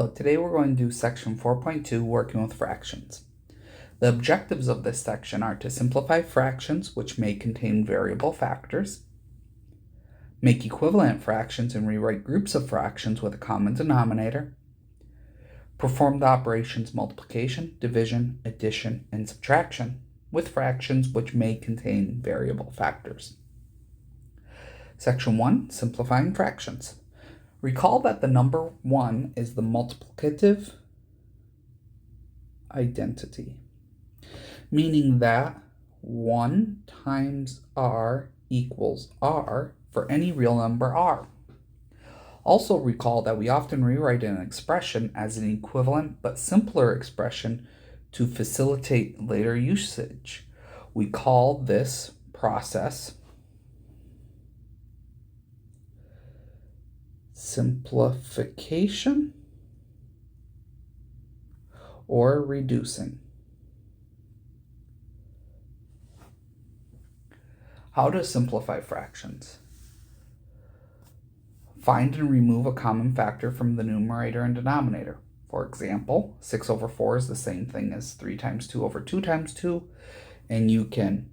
So today we're going to do section 4.2, working with fractions. The objectives of this section are to simplify fractions which may contain variable factors, make equivalent fractions and rewrite groups of fractions with a common denominator, perform the operations multiplication, division, addition, and subtraction with fractions which may contain variable factors. Section 1, simplifying fractions. Recall that the number 1 is the multiplicative identity, meaning that 1 times r equals r for any real number r. Also recall that we often rewrite an expression as an equivalent but simpler expression to facilitate later usage. We call this process simplification or reducing. How to simplify fractions. Find and remove a common factor from the numerator and denominator. For example, 6 over 4 is the same thing as 3 times 2 over 2 times 2, and you can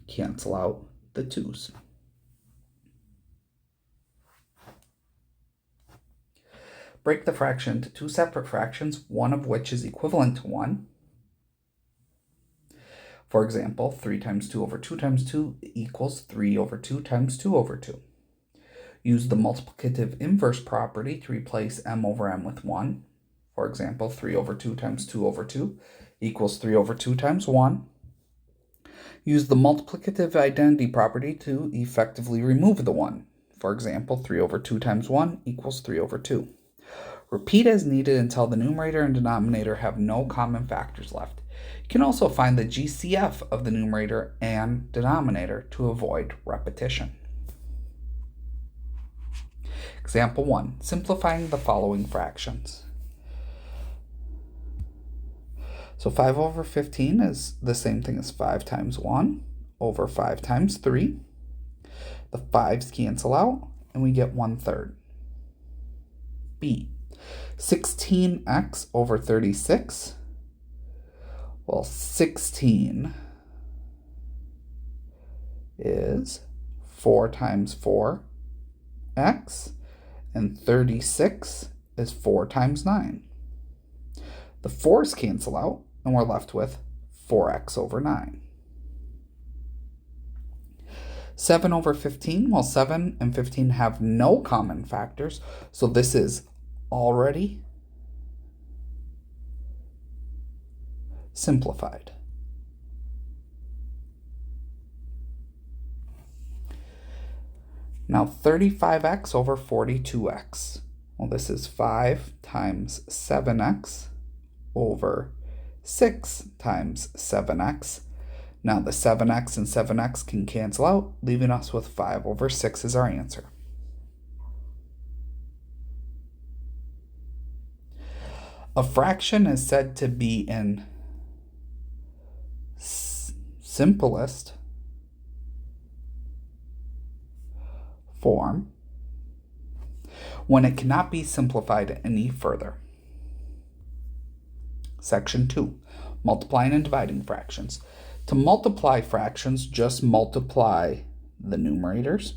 cancel out the 2's. Break the fraction into two separate fractions, one of which is equivalent to 1. For example, 3 times 2 over 2 times 2 equals 3 over 2 times 2 over 2. Use the multiplicative inverse property to replace m over m with 1. For example, 3 over 2 times 2 over 2 equals 3 over 2 times 1. Use the multiplicative identity property to effectively remove the 1. For example, 3 over 2 times 1 equals 3 over 2. Repeat as needed until the numerator and denominator have no common factors left. You can also find the GCF of the numerator and denominator to avoid repetition. Example 1, simplifying the following fractions. So 5 over 15 is the same thing as 5 times 1 over 5 times 3. The 5's cancel out, and we get 1/3. B, 16x over 36. Well, 16 is 4 times 4x, and 36 is 4 times 9. The 4's cancel out, and we're left with 4x over 9. 7 over 15, well, 7 and 15 have no common factors, so this is already simplified. Now 35x over 42x. Well, this is 5 times 7x over 6 times 7x. Now the 7x and 7x can cancel out, leaving us with 5 over 6 as our answer. A fraction is said to be in simplest form when it cannot be simplified any further. Section 2, multiplying and dividing fractions. To multiply fractions, just multiply the numerators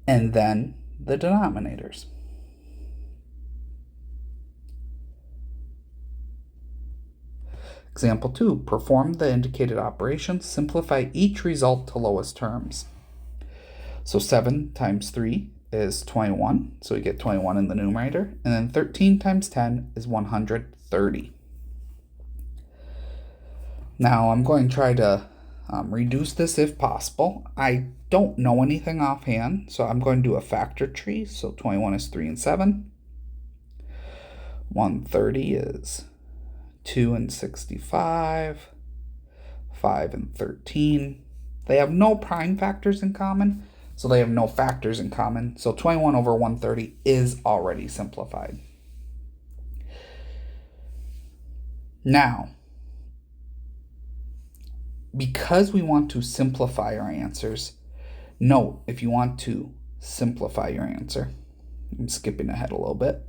and then the denominators. Example 2, perform the indicated operations, simplify each result to lowest terms. So 7 times 3 is 21, so we get 21 in the numerator, and then 13 times 10 is 130. Now I'm going to try to reduce this if possible. I don't know anything offhand, so I'm going to do a factor tree. So 21 is 3 and 7. 130 is 2 and 65. 5 and 13. They have no prime factors in common, so they have no factors in common. So 21 over 130 is already simplified. Now, because we want to simplify our answers, Note, if you want to simplify your answer, I'm skipping ahead a little bit,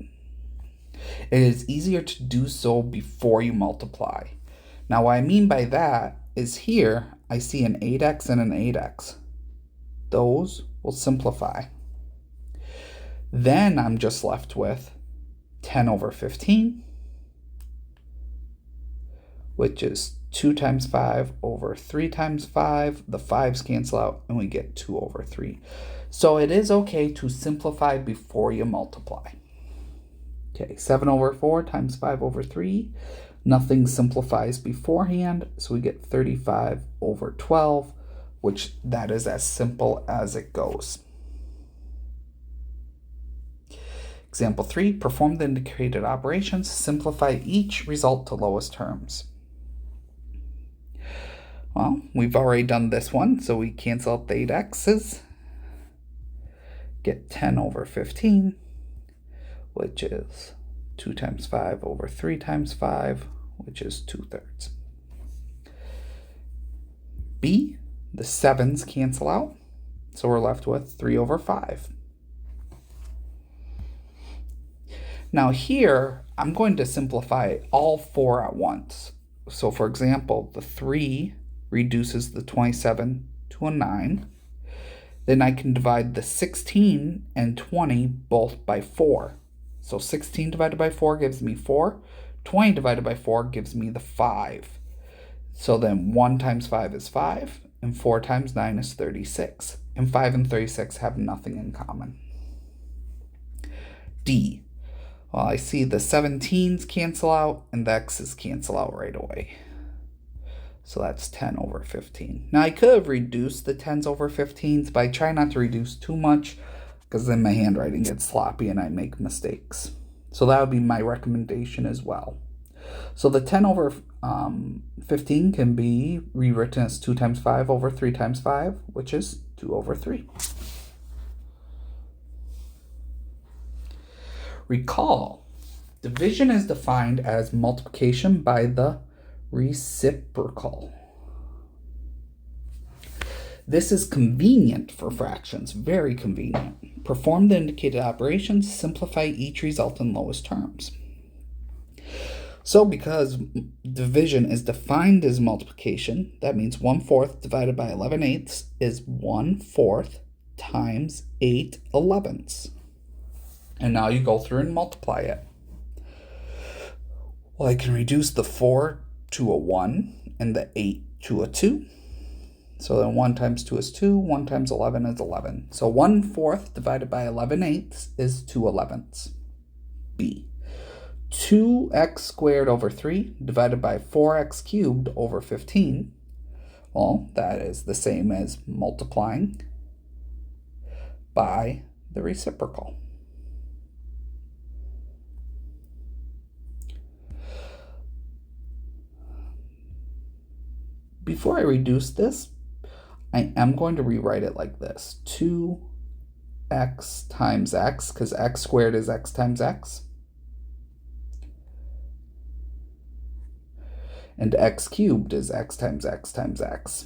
it is easier to do so before you multiply. Now, what I mean by that is here, I see an 8x and an 8x. Those will simplify. Then I'm just left with 10 over 15, which is 2 times 5 over 3 times 5. The 5's cancel out, and we get 2 over 3. So it is okay to simplify before you multiply. Okay, 7 over 4 times 5 over 3. Nothing simplifies beforehand, so we get 35 over 12, which that is as simple as it goes. Example 3, perform the indicated operations. Simplify each result to lowest terms. Well, we've already done this one, so we cancel out the 8x's. Get 10 over 15, which is 2 times 5 over 3 times 5, which is 2/3. B, the 7's cancel out, so we're left with 3 over 5. Now here, I'm going to simplify all 4 at once. So for example, the 3 reduces the 27 to a 9. Then I can divide the 16 and 20 both by 4. So 16 divided by 4 gives me 4. 20 divided by 4 gives me the 5. So then 1 times 5 is 5, and 4 times 9 is 36. And 5 and 36 have nothing in common. D. Well, I see the 17's cancel out, and the x's cancel out right away. So that's 10 over 15. Now I could have reduced the 10's over 15's, but I try not to reduce too much because then my handwriting gets sloppy and I make mistakes. So that would be my recommendation as well. So the 10 over 15 can be rewritten as 2 times 5 over 3 times 5, which is 2 over 3. Recall, division is defined as multiplication by the reciprocal. This is convenient for fractions, very convenient. Perform the indicated operations, simplify each result in lowest terms. So because division is defined as multiplication, that means 1/4 divided by 11/8 is 1/4 times 8/11. And now you go through and multiply it. Well, I can reduce the 4 to a 1 and the 8 to a 2. So then 1 times 2 is 2, 1 times 11 is 11. So 1/4 divided by 11/8 is 2/11. B. 2x squared over 3 divided by 4x cubed over 15. Well, that is the same as multiplying by the reciprocal. Before I reduce this, I am going to rewrite it like this. 2x times x, because x squared is x times x. And x cubed is x times x times x.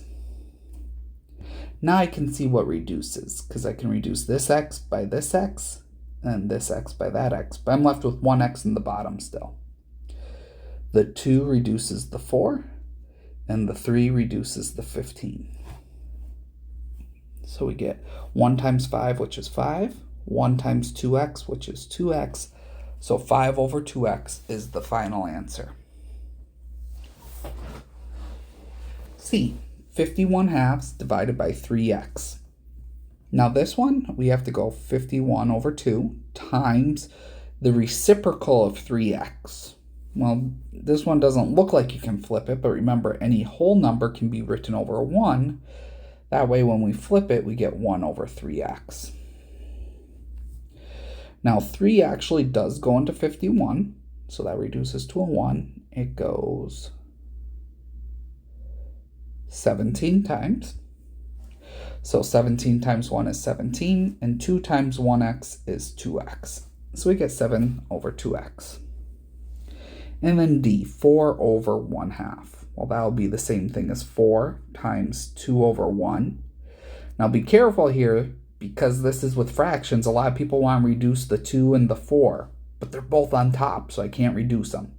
Now I can see what reduces, because I can reduce this x by this x, and this x by that x. But I'm left with one x in the bottom still. The 2 reduces the 4. And the 3 reduces the 15. So we get 1 times 5, which is 5. 1 times 2x, which is 2x. So 5 over 2x is the final answer. C, 51/2 divided by 3x. Now this one, we have to go 51 over 2 times the reciprocal of 3x. Well, this one doesn't look like you can flip it, but remember, any whole number can be written over a 1. That way, when we flip it, we get 1 over 3x. Now, 3 actually does go into 51, so that reduces to a 1. It goes 17 times. So 17 times 1 is 17, and 2 times 1x is 2x. So we get 7 over 2x. And then D, 4 over 1/2. Well, that'll be the same thing as 4 times 2 over 1. Now be careful here, because this is with fractions. A lot of people want to reduce the 2 and the 4, but they're both on top, so I can't reduce them.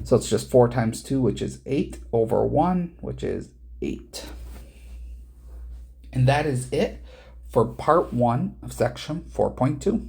So it's just 4 times 2, which is 8, over 1, which is 8. And that is it for part 1 of section 4.2.